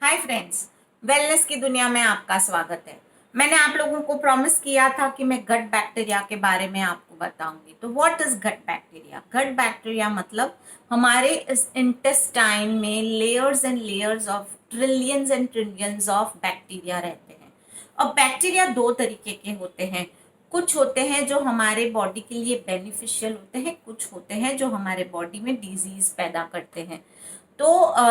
Hi friends, wellness की दुनिया में आपका स्वागत है। मैंने आप लोगों को प्रॉमिस किया था कि मैं गट बैक्टीरिया के बारे में आपको बताऊंगी। तो what is gut bacteria? Gut bacteria मतलब हमारे इस इंटेस्टाइन में layers and layers of trillions and trillions of bacteria रहते हैं। अब बैक्टीरिया दो तरीके के होते हैं। कुछ होते हैं जो हमारे बॉडी के लिए बेनिफिशियल होते हैं, कुछ होते हैं जो हमारे बॉडी में डिजीज पैदा करते हैं। तो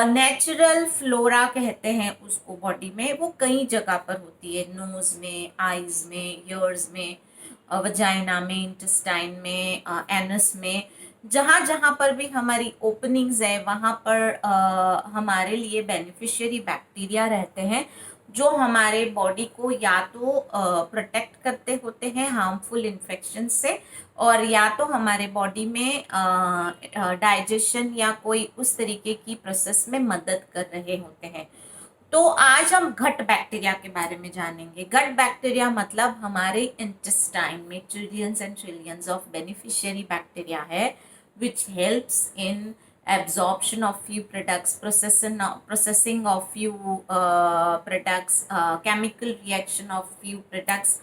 नेचुरल फ्लोरा कहते हैं उसको। बॉडी में वो कई जगह पर होती है, नोज में, आईज में, ईयर्स में, वजाइना में, इंटेस्टाइन में, एनस में। जहाँ जहाँ पर भी हमारी ओपनिंग्स है वहाँ पर हमारे लिए बेनिफिशियरी बैक्टीरिया रहते हैं, जो हमारे बॉडी को या तो प्रोटेक्ट करते होते हैं हार्मफुल इन्फेक्शन से, और या तो हमारे बॉडी में डाइजेशन या कोई उस तरीके की प्रोसेस में मदद कर रहे होते हैं। तो आज हम गट बैक्टीरिया के बारे में जानेंगे। गट बैक्टीरिया मतलब हमारे इंटेस्टाइन में trillions and trillions of beneficiary bacteria है, which helps in absorption of few products, processing of few products, chemical reaction of few products।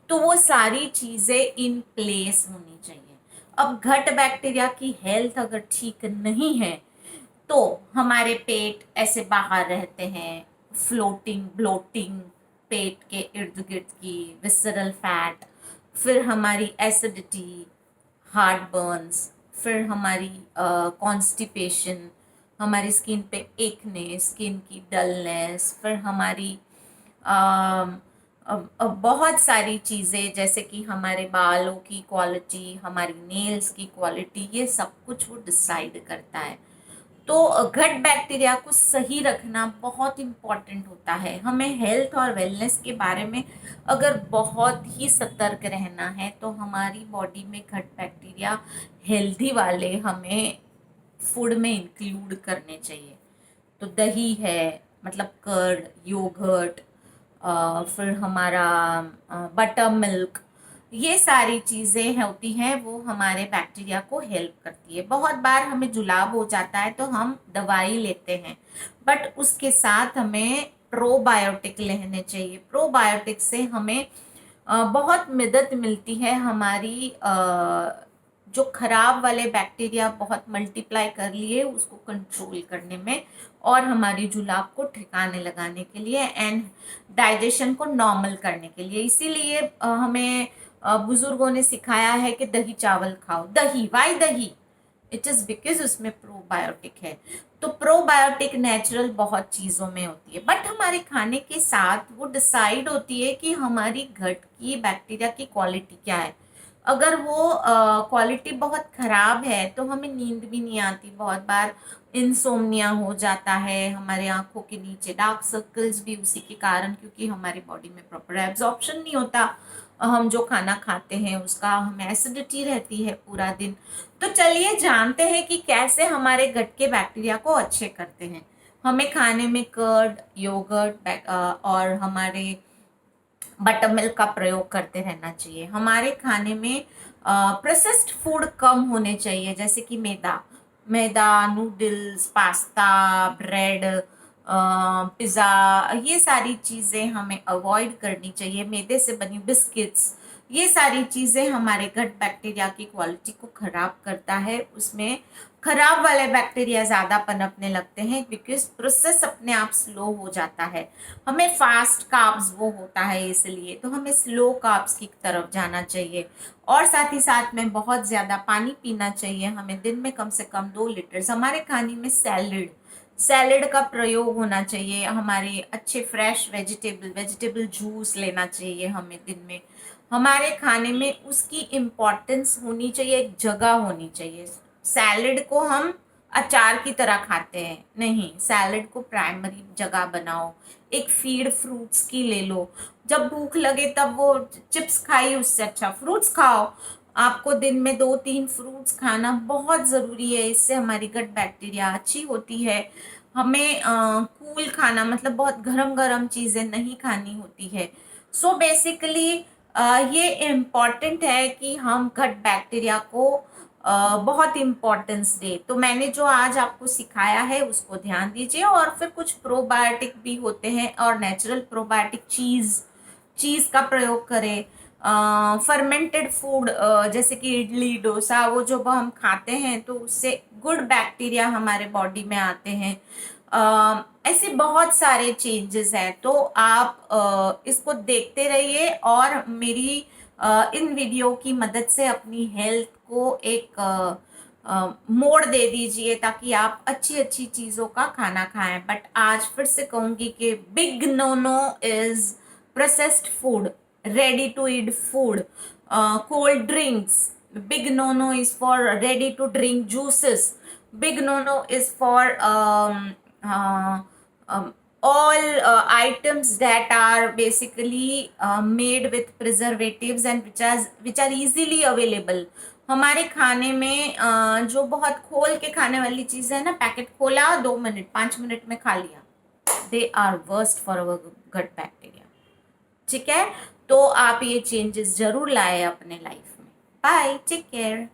तो वो सारी चीजें इन प्लेस होनी चाहिए। अब घट बैक्टीरिया की हेल्थ अगर ठीक नहीं है तो हमारे पेट ऐसे बाहर रहते हैं, फ्लोटिंग ब्लोटिंग, पेट के इर्द गिर्द की विसरल फैट, फिर हमारी एसिडिटी, हार्ट बर्न्स, फिर हमारी कॉन्स्टिपेशन, हमारी स्किन पे एकने, स्किन की डलनेस, फिर हमारी बहुत सारी चीज़ें जैसे कि हमारे बालों की क्वालिटी, हमारी नेल्स की क्वालिटी, ये सब कुछ वो डिसाइड करता है। तो गट बैक्टीरिया को सही रखना बहुत इम्पॉर्टेंट होता है। हमें हेल्थ और वेलनेस के बारे में अगर बहुत ही सतर्क रहना है तो हमारी बॉडी में गट बैक्टीरिया हेल्दी वाले हमें फूड में इंक्लूड करने चाहिए। तो दही है, मतलब कर्ड, योगर्ट, फिर हमारा बटर मिल्क, ये सारी चीज़ें होती हैं वो हमारे बैक्टीरिया को हेल्प करती है। बहुत बार हमें जुलाब हो जाता है तो हम दवाई लेते हैं, बट उसके साथ हमें प्रोबायोटिक लेने चाहिए। प्रोबायोटिक से हमें बहुत मदद मिलती है हमारी जो खराब वाले बैक्टीरिया बहुत मल्टीप्लाई कर लिए उसको कंट्रोल करने में, और हमारी जुलाब को ठिकाने लगाने के लिए, एंड डाइजेशन को नॉर्मल करने के लिए। इसीलिए हमें बुजुर्गों ने सिखाया है कि दही चावल खाओ। दही, वाई दही? इट इज बिकॉज उसमें प्रोबायोटिक है। तो प्रोबायोटिक नेचुरल बहुत चीज़ों में होती है, बट हमारे खाने के साथ वो डिसाइड होती है कि हमारी गट की बैक्टीरिया की क्वालिटी क्या है। अगर वो क्वालिटी बहुत खराब है तो हमें नींद भी नहीं आती, बहुत बार इंसोम्निया हो जाता है, हमारे आंखों के नीचे डार्क सर्कल्स भी उसी के कारण, क्योंकि हमारी बॉडी में प्रॉपर एब्जॉर्प्शन नहीं होता। हम जो खाना खाते हैं उसका हमें एसिडिटी रहती है पूरा दिन। तो चलिए जानते हैं कि कैसे हमारे गट के बैक्टीरिया को अच्छे करते हैं। हमें खाने में कर्ड, योगर्ट और हमारे बटर मिल्क का प्रयोग करते रहना चाहिए। हमारे खाने में प्रोसेस्ड फूड कम होने चाहिए, जैसे कि मैदा, नूडल्स, पास्ता, ब्रेड, पिज़्ज़ा, ये सारी चीज़ें हमें अवॉइड करनी चाहिए। मैदे से बनी बिस्किट्स, ये सारी चीज़ें हमारे गट बैक्टीरिया की क्वालिटी को ख़राब करता है। उसमें खराब वाले बैक्टीरिया ज़्यादा पनपने लगते हैं बिकॉज प्रोसेस अपने आप स्लो हो जाता है। हमें फास्ट कार्ब्स वो होता है, इसलिए तो हमें स्लो कार्ब्स की तरफ जाना चाहिए। और साथ ही साथ में बहुत ज़्यादा पानी पीना चाहिए। हमें दिन में कम से कम 2 लीटर। हमारे खाने में सैलेड का प्रयोग होना चाहिए। हमारे अच्छे फ्रेश वेजिटेबल जूस लेना चाहिए हमें दिन में। हमारे खाने में उसकी इम्पोर्टेंस होनी चाहिए, एक जगह होनी चाहिए। सैलेड को हम अचार की तरह खाते हैं, नहीं, सैलेड को प्राइमरी जगह बनाओ। एक फीड फ्रूट्स की ले लो। जब भूख लगे तब वो चिप्स खाई, उससे अच्छा फ्रूट्स खाओ। आपको दिन में 2-3 फ्रूट्स खाना बहुत ज़रूरी है, इससे हमारी गट बैक्टीरिया अच्छी होती है। हमें कूल खाना, मतलब बहुत गरम गरम चीज़ें नहीं खानी होती है। सो बेसिकली ये इम्पॉर्टेंट है कि हम गट बैक्टीरिया को बहुत इम्पोर्टेंस दे। तो मैंने जो आज आपको सिखाया है उसको ध्यान दीजिए। और फिर कुछ प्रोबायोटिक भी होते हैं और नेचुरल प्रोबायोटिक चीज़ का प्रयोग करें। फर्मेंटेड फूड जैसे कि इडली डोसा, वो जो हम खाते हैं तो उससे गुड बैक्टीरिया हमारे बॉडी में आते हैं। ऐसे बहुत सारे चेंजेस हैं। तो आप इसको देखते रहिए और मेरी इन वीडियो की मदद से अपनी हेल्थ को एक मोड़ दे दीजिए ताकि आप अच्छी अच्छी चीज़ों का खाना खाएं। बट आज फिर से कहूँगी कि big no no is processed food, ready to eat food, cold drinks. Big no no is for ready to drink juices. Big no no is for uh, um, all items that are basically made with preservatives and which are easily available. हमारे खाने में जो बहुत खोल के खाने वाली चीज़ है ना, पैकेट खोला 2 मिनट 5 मिनट में खा लिया, they are worst for our gut bacteria. ठीक है, तो आप ये चेंजेस जरूर लाए अपने लाइफ में। Bye, take care.